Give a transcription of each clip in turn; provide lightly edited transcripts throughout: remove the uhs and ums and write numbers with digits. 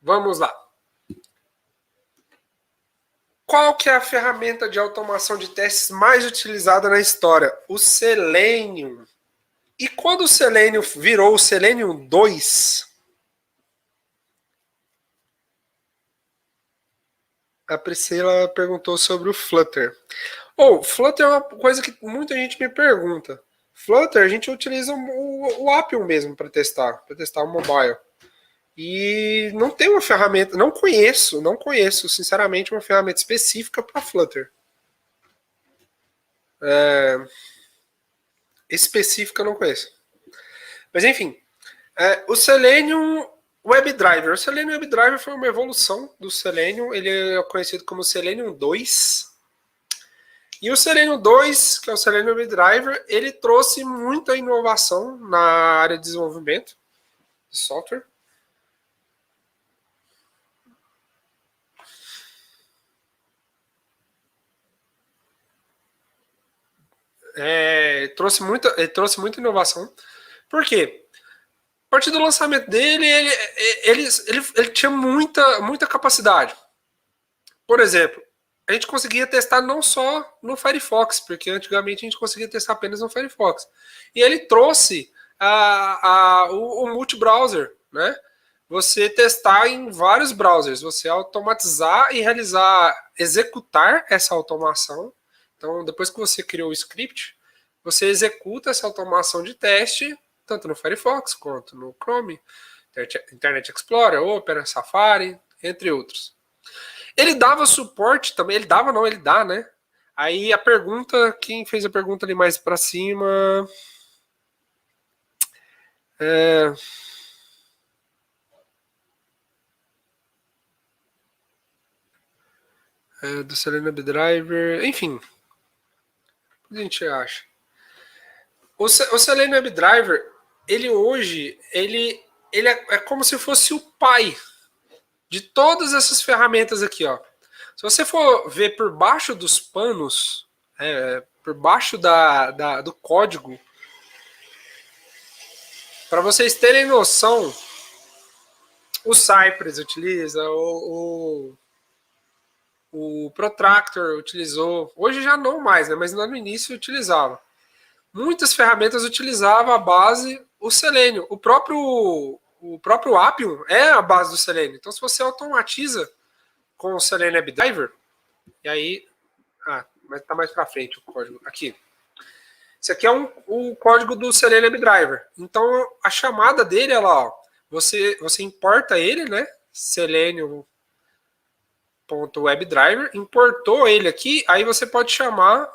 Vamos lá. Qual que é a ferramenta de automação de testes mais utilizada na história? O Selenium. E quando o Selenium virou o Selenium 2, a Priscila perguntou sobre o Flutter. Flutter é uma coisa que muita gente me pergunta. Flutter, a gente utiliza o Appium mesmo para testar o mobile. E não tem uma ferramenta, não conheço, sinceramente, uma ferramenta específica para Flutter. Específica eu não conheço. Mas enfim, o Selenium WebDriver. O Selenium WebDriver foi uma evolução do Selenium, ele é conhecido como Selenium 2. E o Selenium 2, que é o Selenium WebDriver, ele trouxe muita inovação na área de desenvolvimento de software. Trouxe muita inovação. Por quê? A partir do lançamento dele, ele tinha muita capacidade. Por exemplo, a gente conseguia testar não só no Firefox, porque antigamente a gente conseguia testar apenas no Firefox. E ele trouxe o multi-browser, né? Você testar em vários browsers, você automatizar e executar essa automação. Então, depois que você criou o script, você executa essa automação de teste, tanto no Firefox quanto no Chrome, Internet Explorer, Opera, Safari, entre outros. Ele dava suporte também, ele dá, né? Aí a pergunta, quem fez a pergunta ali mais para cima... do Selenium WebDriver, enfim, o que a gente acha? O Selenium WebDriver, ele hoje, ele é como se fosse o pai de todas essas ferramentas aqui, ó. Se você for ver por baixo dos panos, por baixo do código, para vocês terem noção, o Cypress utiliza, o Protractor utilizou, hoje já não mais, né, mas lá no início utilizava. Muitas ferramentas utilizavam a base, o Selenium. O próprio Appium é a base do Selenium. Então, se você automatiza com o Selenium WebDriver, e aí... mas tá mais para frente o código. Aqui. Esse aqui é o código do Selenium WebDriver. Então, a chamada dele é lá, ó. Você importa ele, né? Selenium.webdriver. Importou ele aqui, aí você pode chamar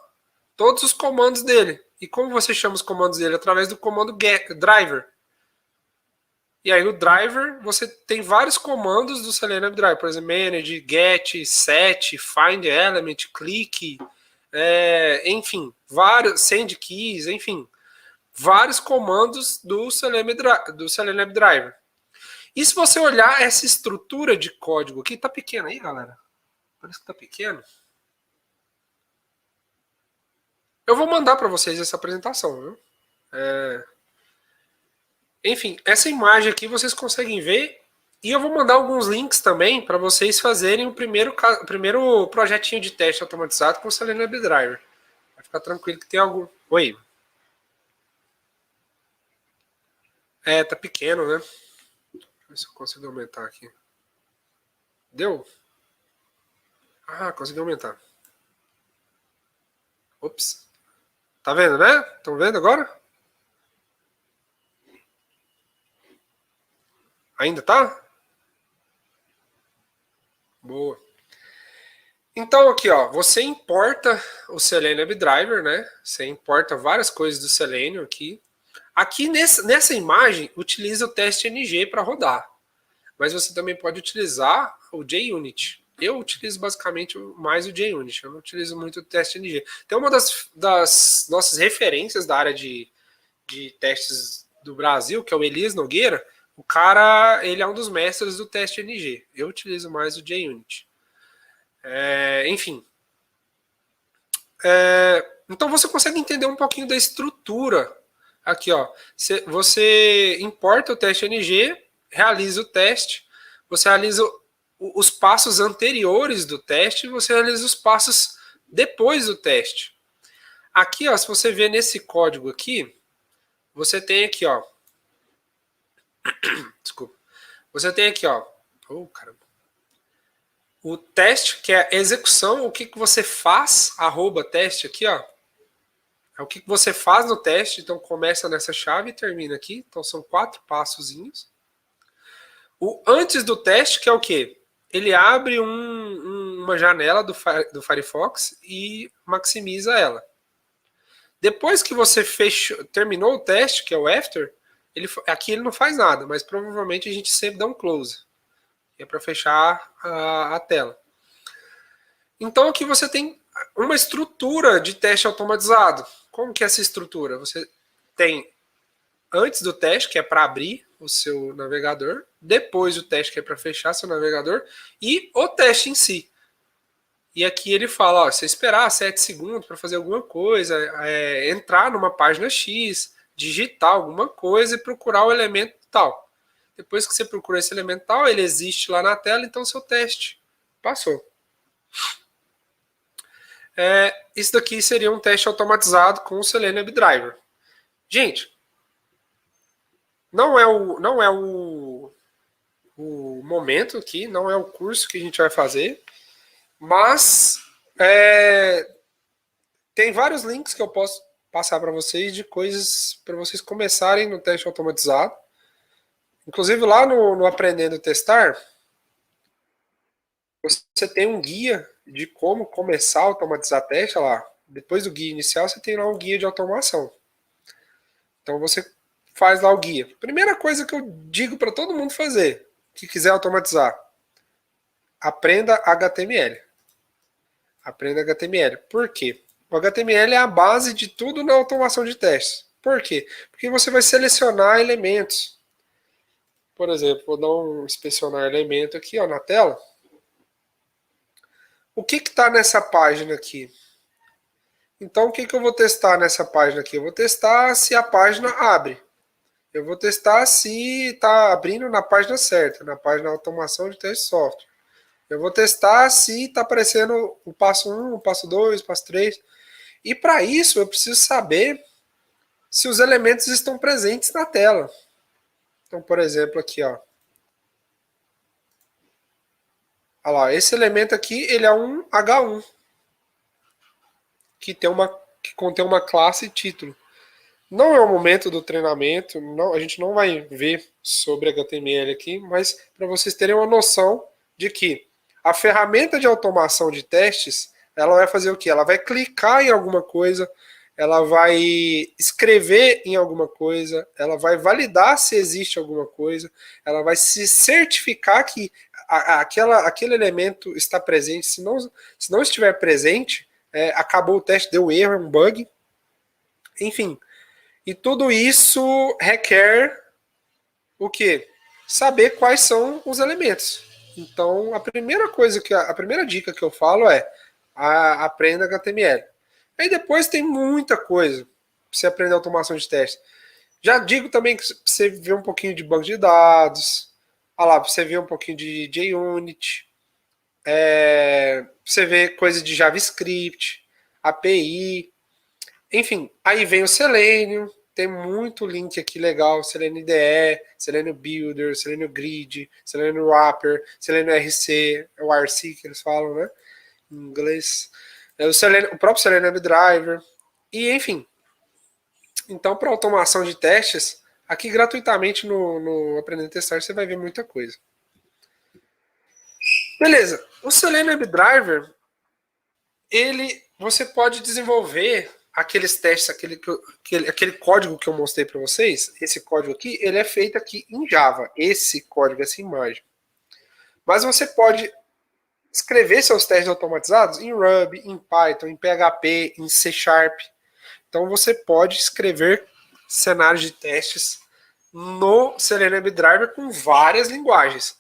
todos os comandos dele. E como você chama os comandos dele? Através do comando get, driver. E aí no driver você tem vários comandos do Selenium WebDriver. Por exemplo, manage, get, set, find element, click, enfim, vários, send keys, enfim, vários comandos do Selenium WebDriver. E se você olhar essa estrutura de código aqui, tá pequeno aí, galera? Parece que tá pequeno. Eu vou mandar para vocês essa apresentação, viu? Enfim, essa imagem aqui vocês conseguem ver. E eu vou mandar alguns links também para vocês fazerem o primeiro projetinho de teste automatizado com o Selenium WebDriver. Vai ficar tranquilo que tem algum... Oi. Tá pequeno, né? Deixa eu ver se eu consigo aumentar aqui. Deu? Consegui aumentar. Ops. Tá vendo, né? Estão vendo agora? Ainda tá? Boa. Então aqui, ó, você importa o Selenium WebDriver, né? Você importa várias coisas do Selenium aqui. Aqui nessa imagem, utiliza o teste NG para rodar. Mas você também pode utilizar o JUnit. Eu utilizo basicamente mais o JUnit. Eu não utilizo muito o teste NG. Tem uma das nossas referências da área de testes do Brasil, que é o Elias Nogueira. O cara, ele é um dos mestres do teste NG. Eu utilizo mais o JUnit. Enfim. Então você consegue entender um pouquinho da estrutura. Aqui, ó. Você importa o teste NG, realiza o teste. você analisa os passos anteriores do teste e você analisa os passos depois do teste. Aqui, ó, se você ver nesse código aqui, você tem aqui, ó. Desculpa. Você tem aqui, ó. Oh, caramba. O teste, que é a execução, o que você faz, @teste aqui, ó. É o que você faz no teste, então começa nessa chave e termina aqui. Então são 4 passozinhos. O antes do teste, que é o quê? Ele abre uma janela do Firefox e maximiza ela. Depois que você terminou o teste, que é o after, aqui ele não faz nada, mas provavelmente a gente sempre dá um close. É para fechar a tela. Então aqui você tem uma estrutura de teste automatizado. Como que é essa estrutura? Você tem antes do teste, que é para abrir o seu navegador, depois o teste, que é para fechar seu navegador, e o teste em si. E aqui ele fala, ó, você esperar 7 segundos para fazer alguma coisa, entrar numa página X, digitar alguma coisa e procurar o elemento tal. Depois que você procura esse elemento tal, ele existe lá na tela, então seu teste passou. Isso daqui seria um teste automatizado com o Selenium WebDriver. Gente, não é o momento aqui, não é o curso que a gente vai fazer, mas tem vários links que eu posso passar para vocês de coisas para vocês começarem no teste automatizado. Inclusive lá no Aprendendo a Testar, você tem um guia de como começar a automatizar teste lá. Depois do guia inicial, você tem lá um guia de automação. Então você faz lá o guia. Primeira coisa que eu digo para todo mundo fazer, que quiser automatizar, aprenda HTML. Aprenda HTML. Por quê? O HTML é a base de tudo na automação de testes. Por quê? Porque você vai selecionar elementos. Por exemplo, vou dar um inspecionar elemento aqui, ó, na tela. O que está nessa página aqui? Então, o que eu vou testar nessa página aqui? Eu vou testar se a página abre. Eu vou testar se está abrindo na página certa, na página de automação de teste de software. Eu vou testar se está aparecendo o passo 1, o passo 2, o passo 3. E para isso, eu preciso saber se os elementos estão presentes na tela. Então, por exemplo, aqui, ó. Olha lá, esse elemento aqui, ele é um H1. Que contém uma classe e título. Não é o momento do treinamento, a gente não vai ver sobre HTML aqui, mas para vocês terem uma noção de que a ferramenta de automação de testes, ela vai fazer o quê? Ela vai clicar em alguma coisa, ela vai escrever em alguma coisa, ela vai validar se existe alguma coisa, ela vai se certificar que aquele elemento está presente. Se não estiver presente, acabou o teste, deu erro, é um bug. Enfim, e tudo isso requer o quê? Saber quais são os elementos. Então, a primeira dica que eu falo é aprenda HTML. Aí depois tem muita coisa para você aprender automação de teste. Já digo também que você vê um pouquinho de banco de dados, lá, você vê um pouquinho de JUnit, você vê coisa de JavaScript, API, enfim, aí vem o Selenium, tem muito link aqui legal, Selenium IDE, Selenium Builder, Selenium Grid, Selenium Wrapper, Selenium RC, é o RC que eles falam, né, em inglês, o próprio Selenium WebDriver, e enfim. Então, para automação de testes, aqui gratuitamente no Aprendendo a Testar você vai ver muita coisa. Beleza, o Selenium WebDriver, você pode desenvolver aqueles testes, aquele código que eu mostrei para vocês, esse código aqui, ele é feito aqui em Java, esse código, essa imagem. Mas você pode escrever seus testes automatizados em Ruby, em Python, em PHP, em C#. Então você pode escrever cenários de testes no Selenium WebDriver com várias linguagens.